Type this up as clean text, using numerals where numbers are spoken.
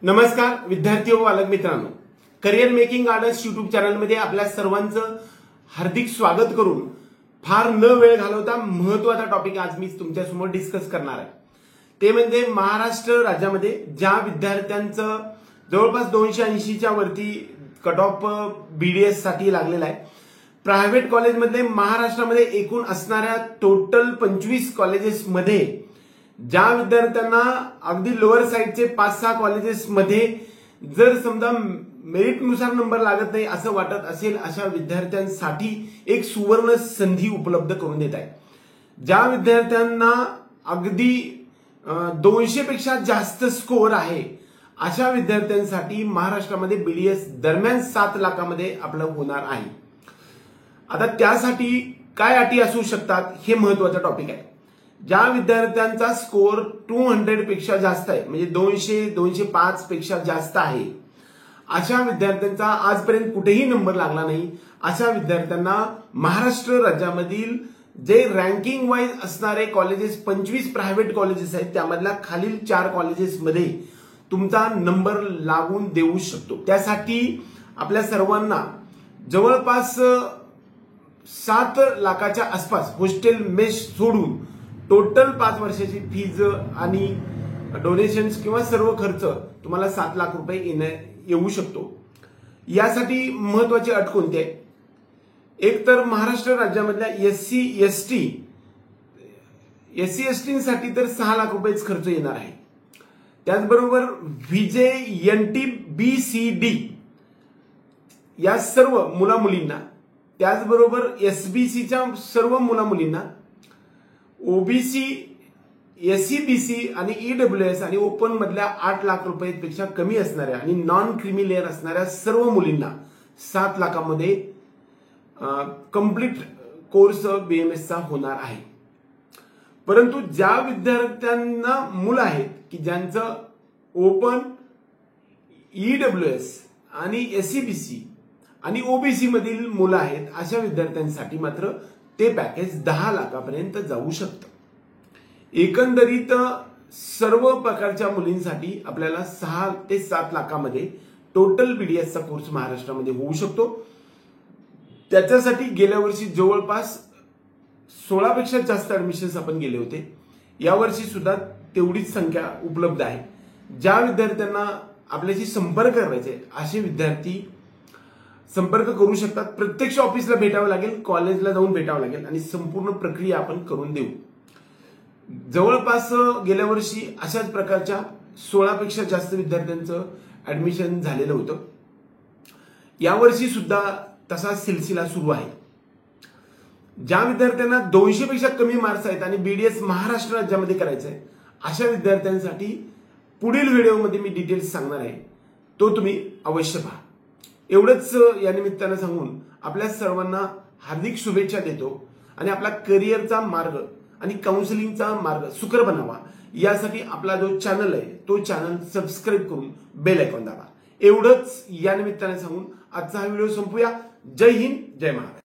नमस्कार विद्यार्थी व पालक मित्रांनो, करिअर मेकिंग गार्डन्स युट्यूब चॅनलमध्ये आपल्या सर्वांचं हार्दिक स्वागत करून फार न वेळ घालवता महत्त्वाचा टॉपिक आज मी तुमच्यासमोर डिस्कस करणार आहे। ते म्हणजे महाराष्ट्र राज्यामध्ये ज्या विद्यार्थ्यांचं जवळपास 280च्या वरती कट ऑफ बीडीएस साठी लागलेला आहे, प्रायव्हेट कॉलेजमध्ये महाराष्ट्रामध्ये एकूण असणाऱ्या टोटल 25 कॉलेजेसमध्ये ज्या विद्यार्थ्यांना अगदी लोअर साइडचे 5-6 कॉलेजेसमध्ये जर समजा मेरिटनुसार नंबर लागत नाही असं वाटत असेल, अशा विद्यार्थ्यांसाठी एक सुवर्ण संधी उपलब्ध करून देत आहे। ज्या विद्यार्थ्यांना अगदी 200 पेक्षा जास्त स्कोअर आहे अशा विद्यार्थ्यांसाठी महाराष्ट्रामध्ये बीडीएस दरम्यान 7 लाखामध्ये आपलं होणार आहे। आता त्यासाठी काय अटी असू शकतात हे महत्त्वाचा टॉपिक आहे। ज्या विद्यार्थ्यांचा स्कोअर 200 पेक्षा जास्त आहे, म्हणजे 200-205 पेक्षा जास्त आहे, अशा विद्यार्थ्यांचा आजपर्यंत कुठेही नंबर लागला नाही, अशा विद्यार्थ्यांना महाराष्ट्र राज्यामधील जे रँकिंग वाईज असणारे कॉलेजेस 25 प्रायव्हेट कॉलेजेस आहेत त्यामधल्या खालील 4 कॉलेजेसमध्ये तुमचा नंबर लागून देऊ शकतो। त्यासाठी आपल्या सर्वांना जवळपास 7 लाखाच्या आसपास हॉस्टेल मेस सोडून टोटल 5 वर्षाची फीज आणि डोनेशन्स किंवा सर्व खर्च तुम्हाला 7 लाख रुपये येऊ शकतो। यासाठी महत्त्वाची अट कोणती आहे? एक तर महाराष्ट्र राज्यामधल्या एससी एसटी साठी तर 6 लाख रुपयेच खर्च येणार आहे। त्याचबरोबर व्हीजे एनटी बीसीडी या सर्व मुला मुलींना, त्याचबरोबर एसबीसीच्या सर्व मुला मुलींना, ओबीसी, एससीबीसी आणि ईडब्ल्यूएस आणि ओपन मधल्या 8 लाख रुपयांपेक्षा कमी असणाऱ्या आणि नॉन क्रीमी लेअर असणाऱ्या सर्व मुलींना 7 लाखामध्ये कंप्लीट कोर्स बीएमएसचा होणार आहे। परंतु ज्या विद्यार्थ्यांना मुलं आहेत की ज्यांचं ओपन, ईडब्ल्यूएस आणि एससीबीसी आणि ओबीसी मधील मुलं आहेत, अशा विद्यार्थ्यांसाठी मात्र ते पॅकेज 10 लाखापर्यंत जाऊ शकतं। एकंदरीत सर्व प्रकारच्या मुलींसाठी आपल्याला 6 ते 7 लाखामध्ये टोटल बीडीएसचा कोर्स महाराष्ट्रामध्ये होऊ शकतो। त्याच्यासाठी गेल्या वर्षी जवळपास 16 पेक्षा जास्त ऍडमिशन्स आपण गेले होते। यावर्षी सुद्धा तेवढीच संख्या उपलब्ध आहे। ज्या विद्यार्थ्यांना आपल्याशी संपर्क करायचे असे विद्यार्थी संपर्क करू शकतात। प्रत्यक्ष ऑफिसला भेटावं लागेल, कॉलेजला जाऊन भेटावं लागेल आणि संपूर्ण प्रक्रिया आपण करून देऊ। जवळपास गेल्या वर्षी अशाच प्रकारच्या 16 पेक्षा जास्त विद्यार्थ्यांचं ऍडमिशन झालेलं होतं। यावर्षी सुद्धा तसा सिलसिला सुरू आहे। ज्या विद्यार्थ्यांना 200 पेक्षा कमी मार्क्स आहेत आणि बीडीएस महाराष्ट्र राज्यामध्ये करायचं आहे, अशा विद्यार्थ्यांसाठी पुढील व्हिडिओमध्ये मी डिटेल्स सांगणार आहे, तो तुम्ही अवश्य पहा। एवढंच या निमित्तानं सांगून आपल्या सर्वांना हार्दिक शुभेच्छा देतो आणि आपला करिअरचा मार्ग आणि काउन्सिलिंगचा मार्ग सुकर बनावा, यासाठी आपला जो चॅनल आहे तो चॅनल सबस्क्राईब करून बेल आयकॉन दाबा। एवढंच या निमित्ताने सांगून आजचा हा व्हिडिओ संपूया। जय हिंद, जय महाराष्ट्र।